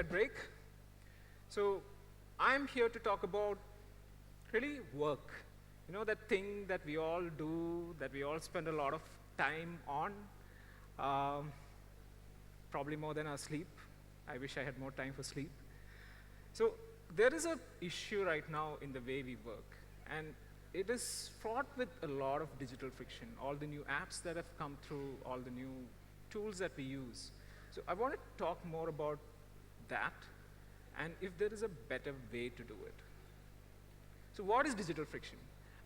that break. So I'm here to talk about really work. You know, that thing that we all do, that we all spend a lot of time on, um, probably more than our sleep. I wish I had more time for sleep. So there is an issue right now in the way we work, and it is fraught with a lot of digital friction, all the new apps that have come through, all the new tools that we use. So I want to talk more about that, and if there is a better way to do it. So what is digital friction?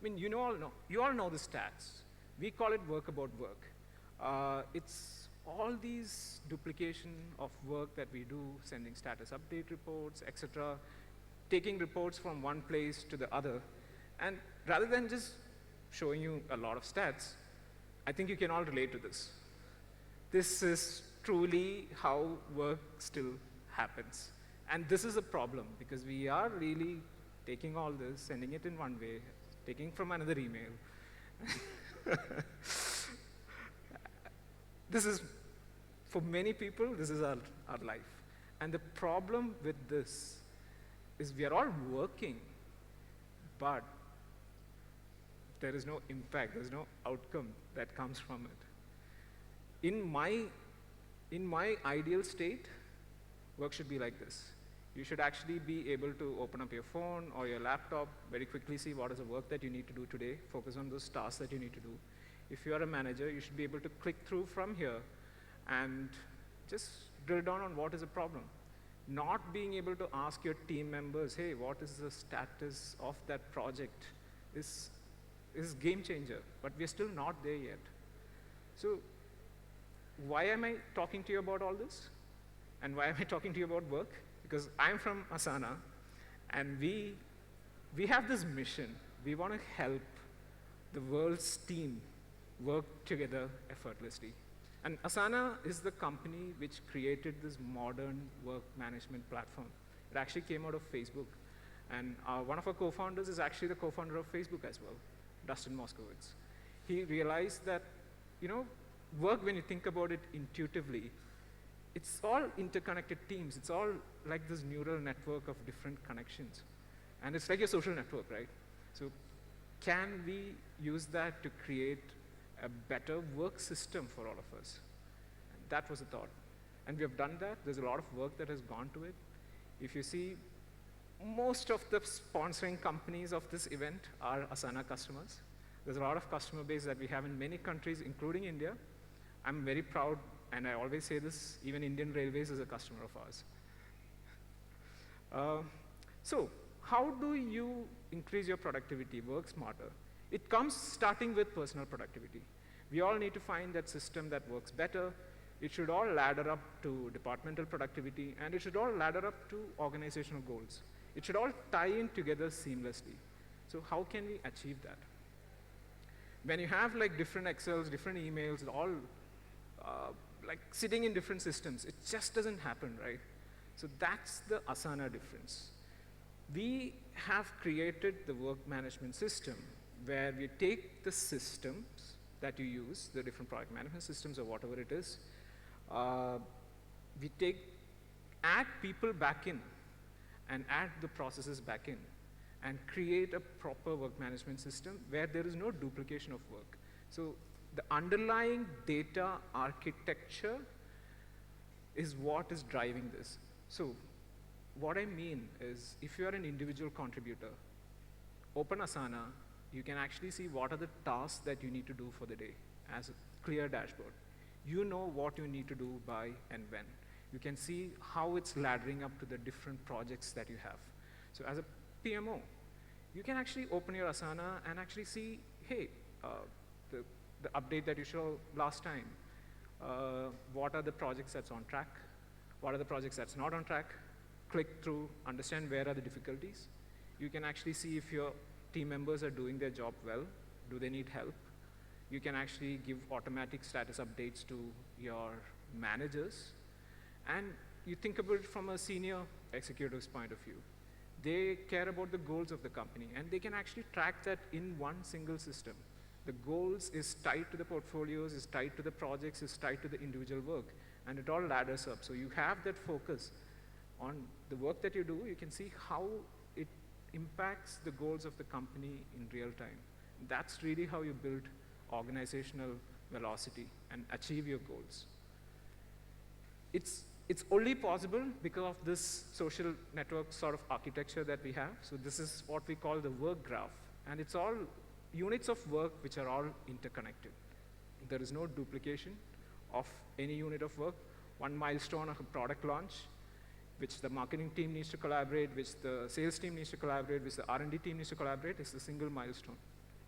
I mean, you all know the stats. We call it work about work. It's all these duplication of work that we do, sending status update reports, etc., taking reports from one place to the other. And rather than just showing you a lot of stats, I think you can all relate to this. This is truly how work still happens. And this is a problem, because we are really taking all this, sending it in one way, taking from another email. This is, for many people, this is our life. And the problem with this is we are all working, but there is no impact, there's no outcome that comes from it. In my ideal state, work should be like this. You should actually be able to open up your phone or your laptop, very quickly see what is the work that you need to do today, focus on those tasks that you need to do. If you are a manager, you should be able to click through from here and just drill down on what is the problem. Not being able to ask your team members, hey, what is the status of that project, is game changer, but we're still not there yet. So why am I talking to you about all this? And why am I talking to you about work? Because I'm from Asana, and we have this mission. We want to help the world's team work together effortlessly. And Asana is the company which created this modern work management platform. It actually came out of Facebook. And one of our co-founders is actually the co-founder of Facebook as well, Dustin Moskowitz. He realized that, work, when you think about it intuitively, it's all interconnected teams. It's all like this neural network of different connections. And it's like a social network, right? So can we use that to create a better work system for all of us? And that was the thought. And we have done that. There's a lot of work that has gone to it. If you see, most of the sponsoring companies of this event are Asana customers. There's a lot of customer base that we have in many countries, including India. I'm very proud, and I always say this, even Indian Railways is a customer of ours. So how do you increase your productivity, work smarter? It comes starting with personal productivity. We all need to find that system that works better. It should all ladder up to departmental productivity, and it should all ladder up to organizational goals. It should all tie in together seamlessly. So how can we achieve that? When you have like different Excels, different emails, all like sitting in different systems, it just doesn't happen, right? So that's the Asana difference. We have created the work management system where we take the systems that you use, the different product management systems or whatever it is, we add people back in and add the processes back in and create a proper work management system where there is no duplication of work. So the underlying data architecture is what is driving this. So what I mean is, if you are an individual contributor, open Asana, you can actually see what are the tasks that you need to do for the day as a clear dashboard. You know what you need to do by and when. You can see how it's laddering up to the different projects that you have. So as a PMO, you can actually open your Asana and actually see, hey, the update that you showed last time, what are the projects that's on track, what are the projects that's not on track, click through, understand where are the difficulties. You can actually see if your team members are doing their job well, do they need help. You can actually give automatic status updates to your managers. And you think about it from a senior executive's point of view. They care about the goals of the company, and they can actually track that in one single system. The goals is tied to the portfolios, is tied to the projects, is tied to the individual work, and it all ladders up. So you have that focus on the work that you do, you can see how it impacts the goals of the company in real time. That's really how you build organizational velocity and achieve your goals. It's only possible because of this social network sort of architecture that we have. So this is what we call the work graph. And it's all units of work which are all interconnected. There is no duplication of any unit of work. One milestone of a product launch, which the marketing team needs to collaborate, which the sales team needs to collaborate, which the R&D team needs to collaborate, is a single milestone.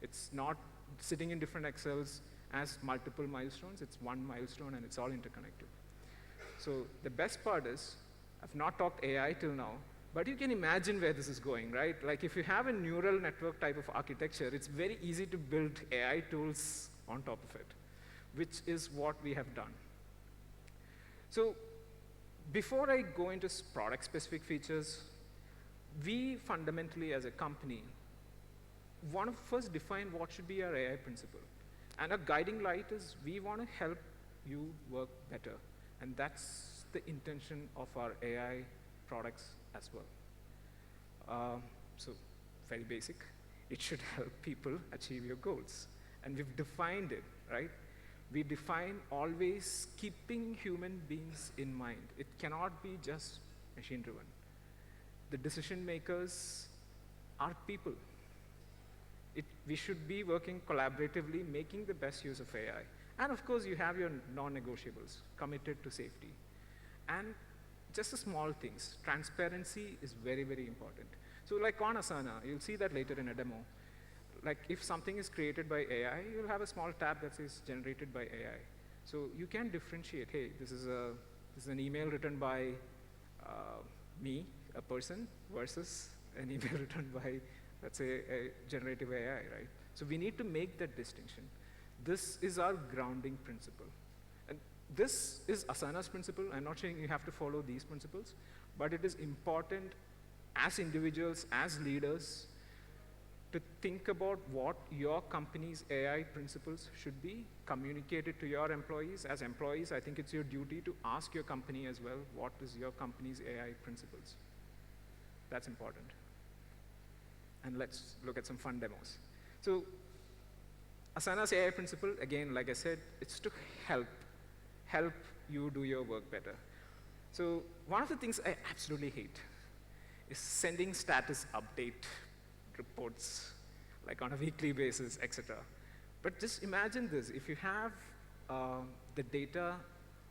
It's not sitting in different Excels as multiple milestones. It's one milestone, and it's all interconnected. So the best part is, I've not talked AI till now, but you can imagine where this is going, right? Like if you have a neural network type of architecture, it's very easy to build AI tools on top of it, which is what we have done. So before I go into product-specific features, we fundamentally as a company want to first define what should be our AI principle. And our guiding light is we want to help you work better. And that's the intention of our AI products as well. So very basic. It should help people achieve your goals. And we've defined it, right? We define always keeping human beings in mind. It cannot be just machine-driven. The decision makers are people. We should be working collaboratively, making the best use of AI. And of course, you have your non-negotiables, committed to safety. And just the small things. Transparency is very, very important. So like on Asana, you'll see that later in a demo. Like if something is created by AI, you'll have a small tab that says generated by AI. So you can differentiate, hey, this is an email written by me, a person, versus an email written by, let's say, a generative AI, right? So we need to make that distinction. This is our grounding principle. And this is Asana's principle. I'm not saying you have to follow these principles, but it is important as individuals, as leaders, to think about what your company's AI principles should be, communicated to your employees. As employees, I think it's your duty to ask your company as well, what is your company's AI principles? That's important. And let's look at some fun demos. So Asana's AI principle, again, like I said, it's to help you do your work better. So one of the things I absolutely hate is sending status update reports, like on a weekly basis, etc. But just imagine this. If you have the data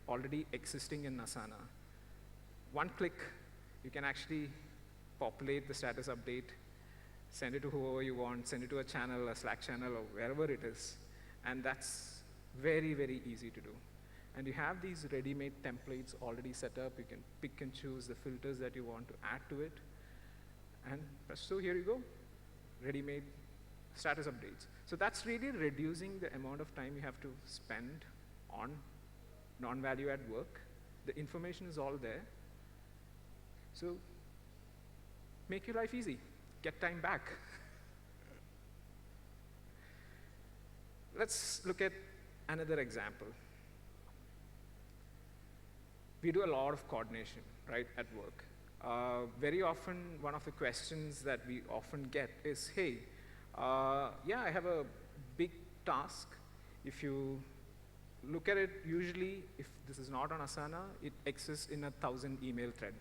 already existing in Asana, one click, you can actually populate the status update, send it to whoever you want, send it to a channel, a Slack channel, or wherever it is. And that's very, very easy to do. And you have these ready-made templates already set up. You can pick and choose the filters that you want to add to it. And so here you go, ready-made status updates. So that's really reducing the amount of time you have to spend on non-value-add work. The information is all there. So make your life easy. Get time back. Let's look at another example. We do a lot of coordination, right, at work. Very often, one of the questions that we often get is, hey, yeah, I have a big task. If you look at it, usually, if this is not on Asana, it exists in 1,000 email thread.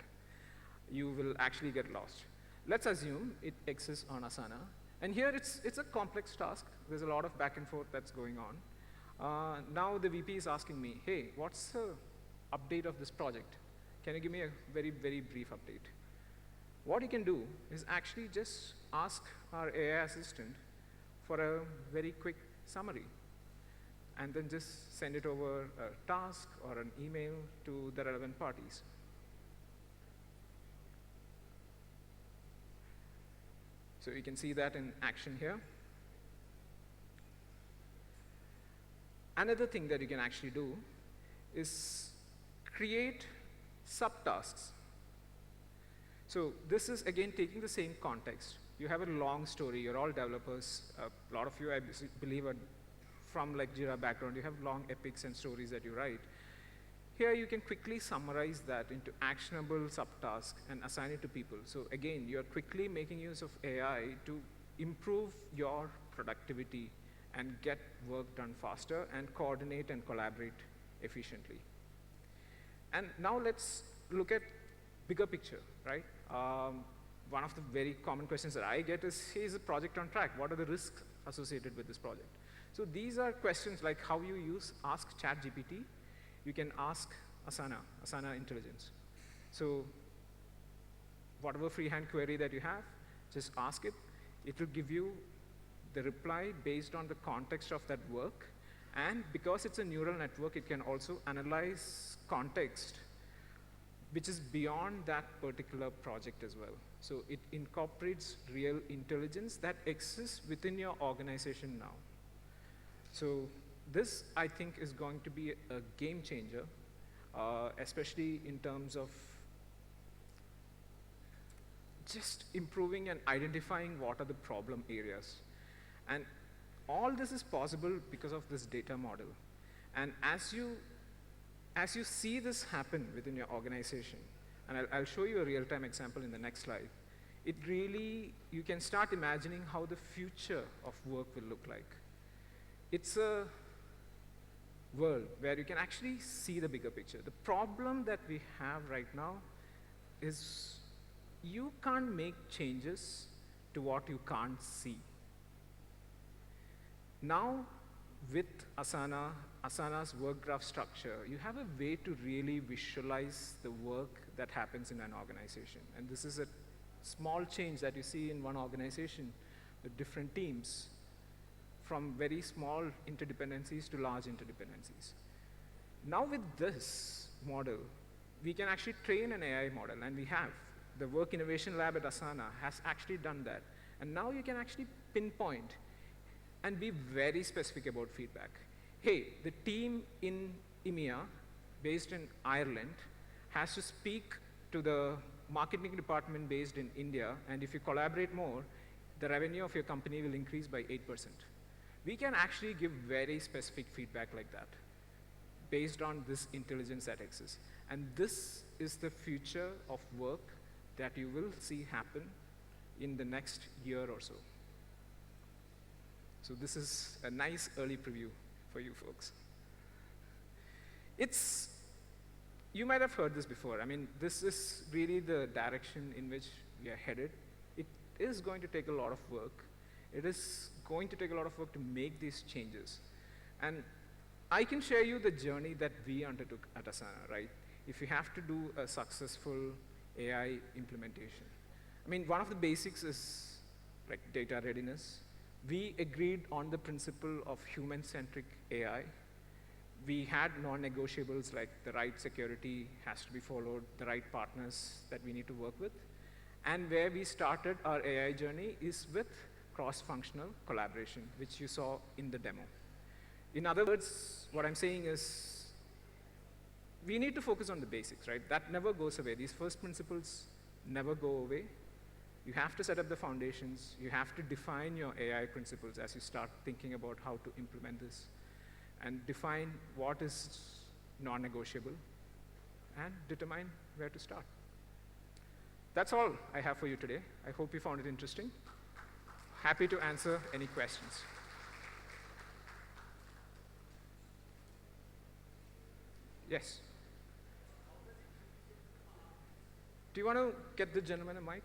You will actually get lost. Let's assume it exists on Asana. And here, it's a complex task. There's a lot of back and forth that's going on. Now the VP is asking me, hey, what's the update of this project? Can you give me a very, very brief update? What you can do is actually just ask our AI assistant for a very quick summary, and then just send it over a task or an email to the relevant parties. So you can see that in action here. Another thing that you can actually do is create subtasks. So this is, again, taking the same context. You have a long story. You're all developers. A lot of you, I believe, are from like Jira background. You have long epics and stories that you write. Here you can quickly summarize that into actionable subtasks and assign it to people. So again, you're quickly making use of AI to improve your productivity and get work done faster and coordinate and collaborate efficiently. And now let's look at bigger picture, right? One of the very common questions that I get is the project on track? What are the risks associated with this project? So these are questions like how you ask ChatGPT. You can ask Asana Intelligence. So whatever freehand query that you have, just ask it. It will give you the reply based on the context of that work. And because it's a neural network, it can also analyze context which is beyond that particular project as well. So it incorporates real intelligence that exists within your organization now. So this, I think, is going to be a game changer, especially in terms of just improving and identifying what are the problem areas. And all this is possible because of this data model. And as you see this happen within your organization, and I'll show you a real-time example in the next slide, it really, you can start imagining how the future of work will look like. It's a world where you can actually see the bigger picture. The problem that we have right now is you can't make changes to what you can't see. Now, with Asana's work graph structure, you have a way to really visualize the work that happens in an organization. And this is a small change that you see in one organization with different teams, from very small interdependencies to large interdependencies. Now with this model, we can actually train an AI model, and we have. The Work Innovation Lab at Asana has actually done that. And now you can actually pinpoint and be very specific about feedback. Hey, the team in EMEA, based in Ireland, has to speak to the marketing department based in India, and if you collaborate more, the revenue of your company will increase by 8%. We can actually give very specific feedback like that, based on this intelligence that exists. And this is the future of work that you will see happen in the next year or so. So this is a nice early preview for you folks. You might have heard this before. I mean, this is really the direction in which we are headed. It is going to take a lot of work. It is going to take a lot of work to make these changes. And I can share you the journey that we undertook at Asana, right? If you have to do a successful AI implementation. I mean, one of the basics is like data readiness. We agreed on the principle of human-centric AI. We had non-negotiables like the right security has to be followed, the right partners that we need to work with. And where we started our AI journey is with cross-functional collaboration, which you saw in the demo. In other words, what I'm saying is we need to focus on the basics, right? That never goes away. These first principles never go away. You have to set up the foundations. You have to define your AI principles as you start thinking about how to implement this, and define what is non-negotiable, and determine where to start. That's all I have for you today. I hope you found it interesting. Happy to answer any questions. Yes? Do you want to get the gentleman a mic?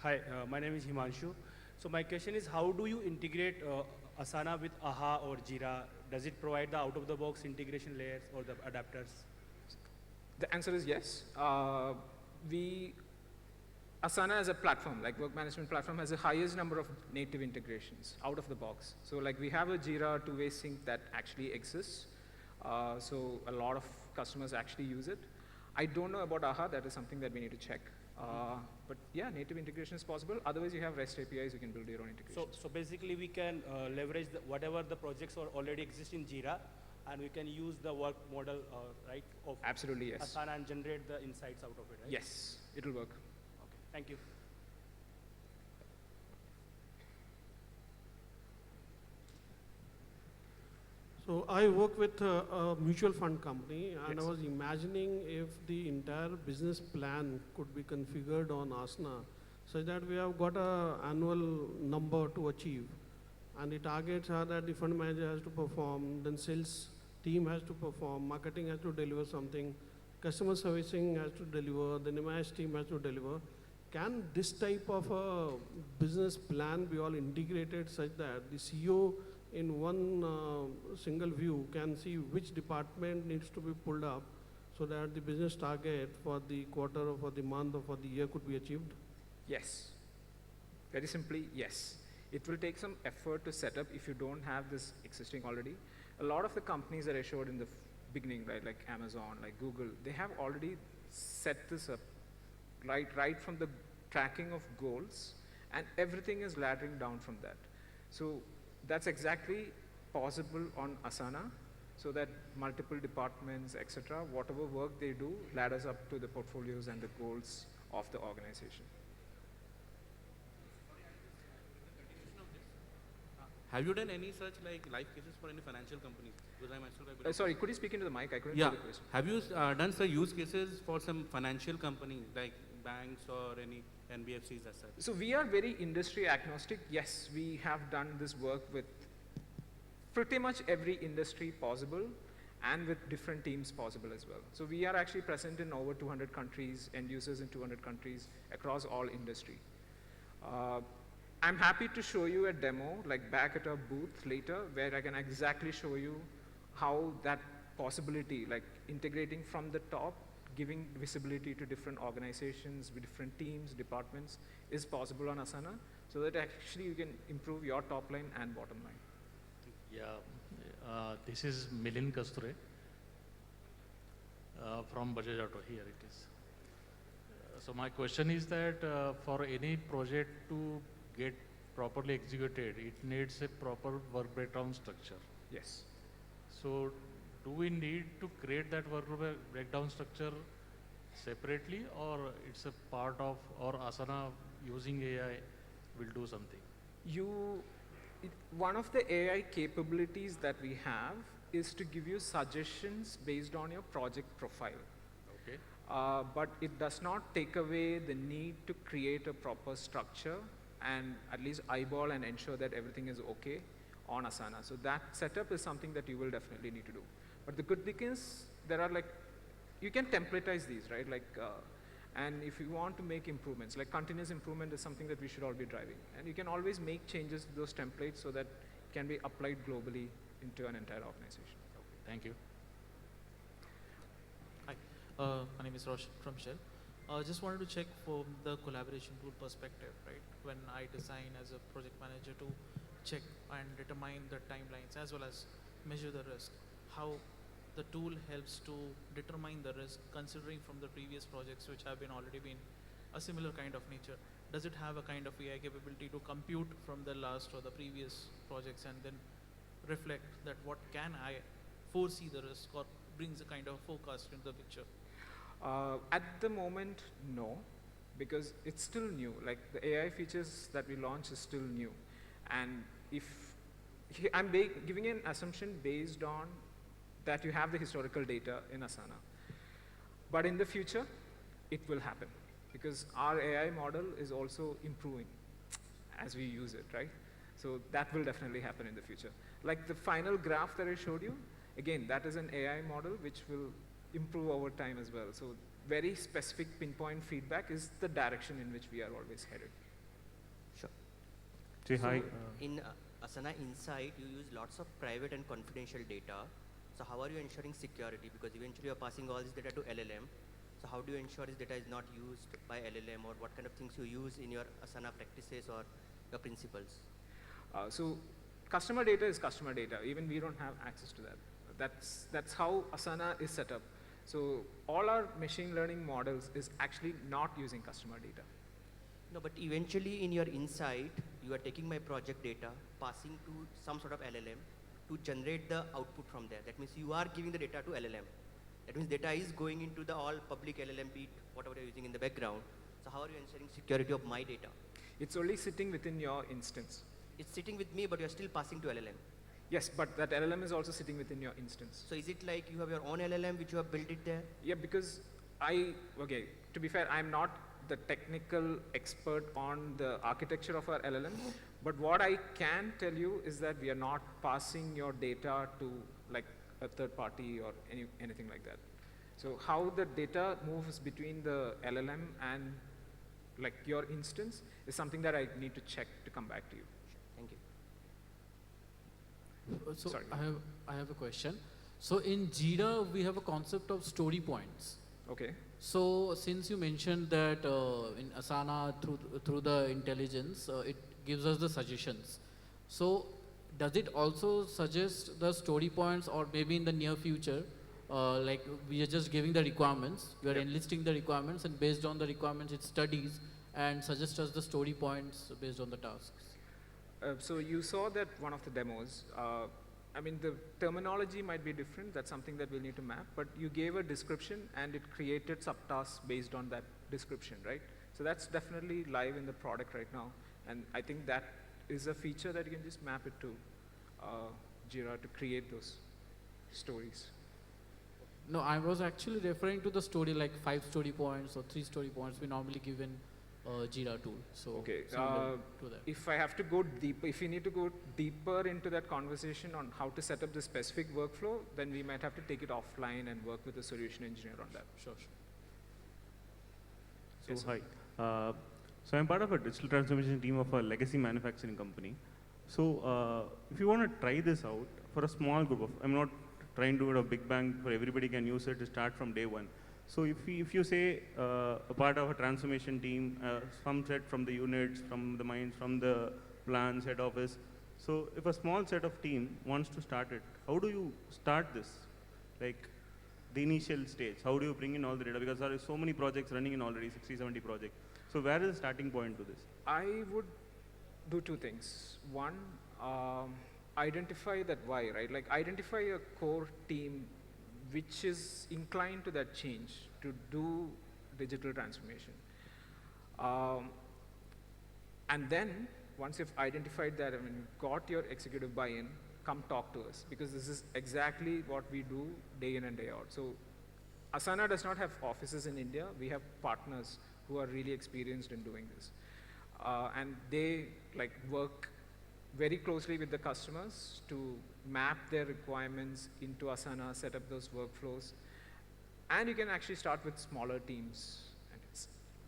Hi, my name is Himanshu. So my question is, how do you integrate Asana with AHA or Jira? Does it provide the out-of-the-box integration layers or the adapters? The answer is yes. Asana as a platform, like work management platform, has the highest number of native integrations out of the box. So like we have a Jira two-way sync that actually exists. So a lot of customers actually use it. I don't know about AHA. That is something that we need to check. But yeah, native integration is possible. Otherwise, you have REST APIs. You can build your own integration. So basically, we can leverage whatever the projects already exist in Jira, and we can use the work model, right? Of Absolutely, yes. Asana and generate the insights out of it, right? Yes, it'll work. Okay, thank you. So I work with a mutual fund company, and I Yes. was imagining if the entire business plan could be configured on Asana, such that we have got a annual number to achieve, and the targets are that the fund manager has to perform, then sales team has to perform, marketing has to deliver something, customer servicing has to deliver, then MIS team has to deliver. Can this type of a business plan be all integrated such that the CEO in one single view can see which department needs to be pulled up so that the business target for the quarter or for the month or for the year could be achieved? Yes. Very simply, yes. It will take some effort to set up if you don't have this existing already. A lot of the companies that I showed in the beginning, right, like Amazon, like Google, they have already set this up, right from the tracking of goals, and everything is laddering down from that. So that's exactly possible on Asana, so that multiple departments, etc., whatever work they do, ladders up to the portfolios and the goals of the organization. Have you done any such like live cases for any financial companies? Because I myself have been Sorry, could you speak into the mic? I couldn't yeah. hear the question. Have you done some use cases for some financial companies like banks or any NBFCs as such? So we are very industry agnostic. Yes, we have done this work with pretty much every industry possible and with different teams possible as well. So we are actually present in over 200 countries, end users in 200 countries across all industry. I'm happy to show you a demo, like back at our booth later, where I can exactly show you how that possibility, like integrating from the top, giving visibility to different organizations, with different teams, departments, is possible on Asana, so that actually you can improve your top line and bottom line. Yeah, this is Milind Kasture from Bajaj Auto. Here it is. So my question is that for any project to get properly executed, it needs a proper work breakdown structure. Yes. So do we need to create that work breakdown structure separately, or it's a part of, or Asana using AI will do something? One of the AI capabilities that we have is to give you suggestions based on your project profile. Okay. But it does not take away the need to create a proper structure and at least eyeball and ensure that everything is okay on Asana. So that setup is something that you will definitely need to do. But the good thing is, there are like, you can templatize these, right? Like, and if you want to make improvements, like continuous improvement is something that we should all be driving. And you can always make changes to those templates so that it can be applied globally into an entire organization. Okay. Thank you. Hi, my name is Roshan from Shell. Just wanted to check from the collaboration tool perspective, right? When I design as a project manager to check and determine the timelines as well as measure the risk, how the tool helps to determine the risk considering from the previous projects which have already been a similar kind of nature. Does it have a kind of AI capability to compute from the last or the previous projects and then reflect that what can I foresee the risk or brings a kind of forecast into the picture? At the moment, no, because it's still new. Like the AI features that we launch is still new. And if I'm giving an assumption based on that you have the historical data in Asana. But in the future, it will happen because our AI model is also improving as we use it, right? So that will definitely happen in the future. Like the final graph that I showed you, again, that is an AI model which will improve over time as well. So very specific pinpoint feedback is the direction in which we are always headed. Sure. Say So hi. in Asana Insight, you use lots of private and confidential data. So how are you ensuring security? Because eventually you're passing all this data to LLM. So how do you ensure this data is not used by LLM, or what kind of things you use in your Asana practices or your principles? So customer data is customer data. Even we don't have access to that. That's how Asana is set up. So all our machine learning models is actually not using customer data. No, but eventually in your Insight, you are taking my project data, passing to some sort of LLM to generate the output from there. That means you are giving the data to LLM. That means data is going into the all public LLM beat, whatever you're using in the background. So how are you ensuring security of my data? It's only sitting within your instance. It's sitting with me, but you're still passing to LLM. Yes, but that LLM is also sitting within your instance. So is it like you have your own LLM which you have built it there? Yeah, because okay, to be fair, I'm not the technical expert on the architecture of our LLM, but what I can tell you is that we are not passing your data to like a third party or anything like that. So how the data moves between the LLM and like your instance is something that I need to check to come back to you. Thank you. So Sorry. I have a question. So in Jira, we have a concept of story points. Okay. So since you mentioned that in Asana through the intelligence, it gives us the suggestions. So does it also suggest the story points, or maybe in the near future, like we are just giving the requirements, you are Yep. enlisting the requirements, and based on the requirements it studies and suggests us the story points based on the tasks? So you saw that one of the demos. I mean, the terminology might be different. That's something that we'll need to map. But you gave a description, and it created subtasks based on that description, right? So that's definitely live in the product right now. And I think that is a feature that you can just map it to Jira to create those stories. No, I was actually referring to the story, like 5 story points or 3 story points we normally give in Jira tool. So Okay. similar to that. If I have to go deeper, if you need to go deeper into that conversation on how to set up the specific workflow, then we might have to take it offline and work with a solution engineer on that. Sure. So Yes, hi. So I'm part of a digital transformation team of a legacy manufacturing company. So if you want to try this out for a small group of, I'm not trying to do a big bang for everybody can use it to start from day one. So if you say a part of a transformation team, some set from the units, from the minds, from the plans, head office. So if a small set of team wants to start it, how do you start this? Like the initial stage, how do you bring in all the data? Because there are so many projects running in already, 60, 70 projects. So where is the starting point to this? I would do two things. One, identify that why, right? Like identify a core team which is inclined to that change, to do digital transformation. And then, once you've identified that, I mean, you've got your executive buy-in, come talk to us, because this is exactly what we do day in and day out. So, Asana does not have offices in India. We have partners who are really experienced in doing this. And they like work very closely with the customers to map their requirements into Asana, set up those workflows. And you can actually start with smaller teams. And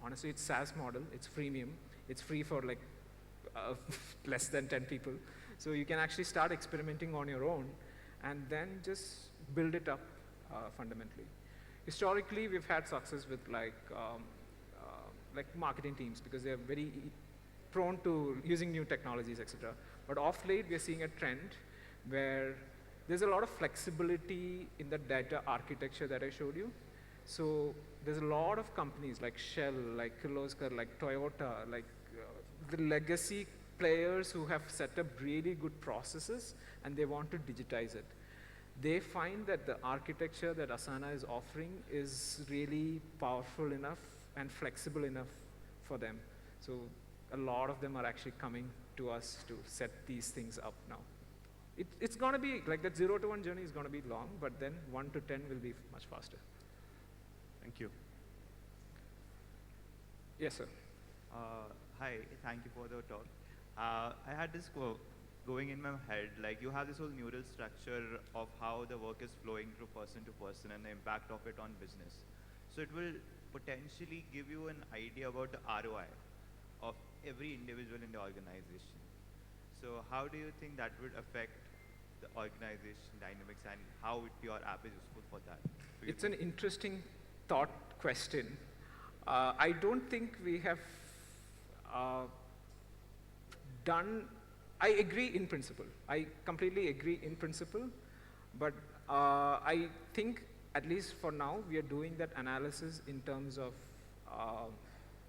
honestly, it's SaaS model, it's freemium. It's free for like less than 10 people. So you can actually start experimenting on your own and then just build it up fundamentally. Historically, we've had success with like marketing teams because they're very prone to using new technologies, etc. But off late, we're seeing a trend where there's a lot of flexibility in the data architecture that I showed you. So there's a lot of companies like Shell, like Kirloskar, like Toyota, like the legacy players who have set up really good processes and they want to digitize it. They find that the architecture that Asana is offering is really powerful enough and flexible enough for them. So a lot of them are actually coming to us to set these things up now. It's going to be, like that 0 to 1 journey is going to be long, but then 1 to 10 will be much faster. Thank you. Yes, sir. Hi, thank you for the talk. I had this going in my head, like you have this whole neural structure of how the work is flowing through person to person and the impact of it on business. So it will potentially give you an idea about the ROI of every individual in the organization. So how do you think that would affect the organization dynamics and how your app is useful for that? It's an interesting thought question. I don't think we have I agree in principle. I completely agree in principle, but I think at least for now we are doing that analysis in terms of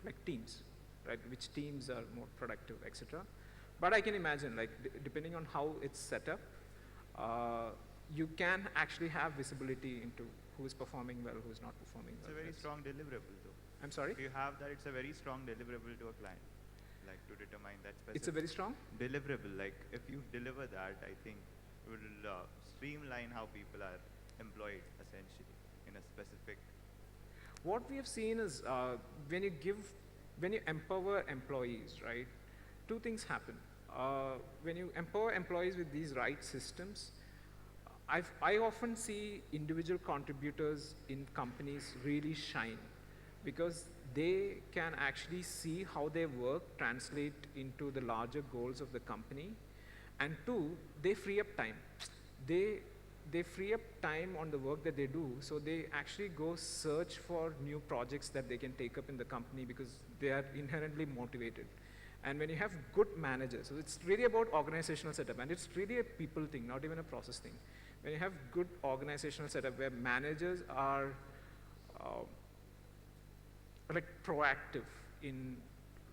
like teams, right? Which teams are more productive, etc. But I can imagine, like depending on how it's set up, you can actually have visibility into who is performing well, who is not performing well. It's a very strong deliverable, though. I'm sorry? If you have that, it's a very strong deliverable to a client, like to determine that specific. It's a very strong? Deliverable, like if you deliver that, I think will streamline how people are employed essentially in a specific. What we have seen is when you empower employees, right, two things happen. When you empower employees with these right systems, I often see individual contributors in companies really shine because they can actually see how their work translate into the larger goals of the company. And two, they free up time. They free up time on the work that they do, so they actually go search for new projects that they can take up in the company because they are inherently motivated. And when you have good managers, so it's really about organizational setup, and it's really a people thing, not even a process thing. When you have good organizational setup where managers are like proactive in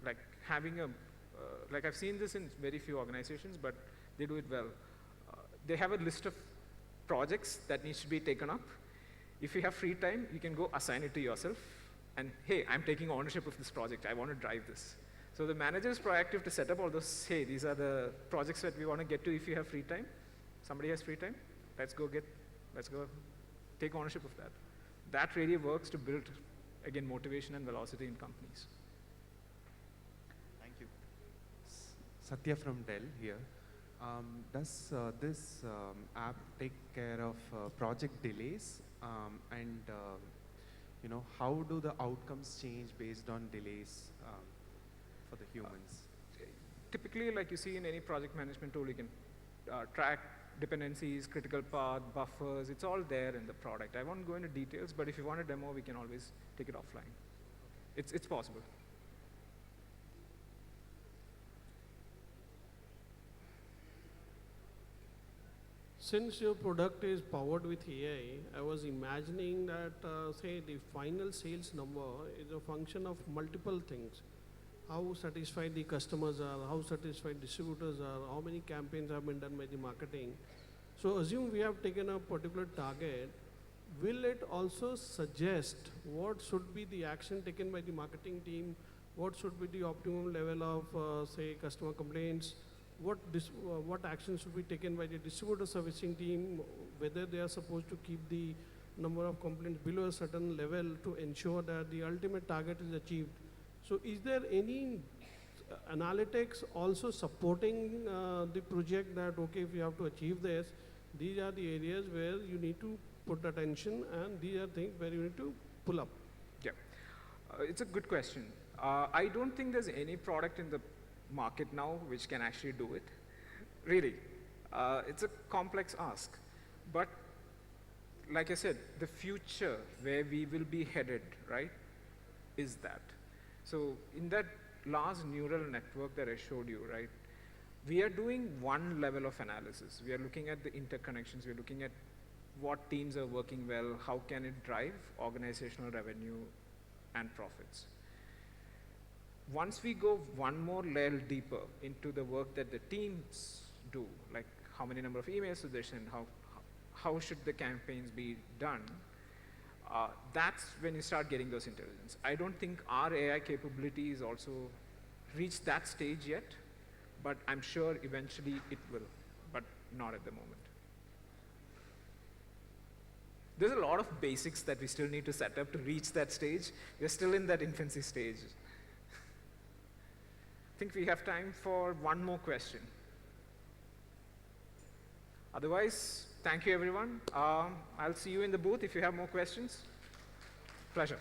like having a, like I've seen this in very few organizations, but they do it well. They have a list of projects that needs to be taken up. If you have free time, you can go assign it to yourself and, hey, I'm taking ownership of this project, I want to drive this. So the manager is proactive to set up all those, hey, these are the projects that we want to get to if you have free time. Somebody has free time, let's go take ownership of that. That really works to build, again, motivation and velocity in companies. Thank you. Satya from Dell here. Does this app take care of project delays? And you know, how do the outcomes change based on delays for the humans? Typically, like you see in any project management tool, you can track dependencies, critical path, buffers, it's all there in the product. I won't go into details, but if you want a demo, we can always take it offline. It's possible. Since your product is powered with AI, I was imagining that, say, the final sales number is a function of multiple things. How satisfied the customers are, how satisfied distributors are, how many campaigns have been done by the marketing. So assume we have taken a particular target, will it also suggest what should be the action taken by the marketing team, what should be the optimum level of, say, customer complaints, what action should be taken by the distributor servicing team, whether they are supposed to keep the number of complaints below a certain level to ensure that the ultimate target is achieved. So is there any analytics also supporting the project that, okay, if you have to achieve this, these are the areas where you need to put attention and these are things where you need to pull up? Yeah, it's a good question. I don't think there's any product in the market now which can actually do it. Really, it's a complex ask. But like I said, the future where we will be headed, right, is that. So in that last neural network that I showed you, right, we are doing one level of analysis. We are looking at the interconnections. We're looking at what teams are working well, how can it drive organizational revenue and profits. Once we go one more layer deeper into the work that the teams do, like how many number of emails do they send, how should the campaigns be done, that's when you start getting those intelligence. I don't think our AI capabilities also reached that stage yet, but I'm sure eventually it will, but not at the moment. There's a lot of basics that we still need to set up to reach that stage. We're still in that infancy stage. I think we have time for one more question. Otherwise, thank you everyone. I'll see you in the booth if you have more questions. Pleasure.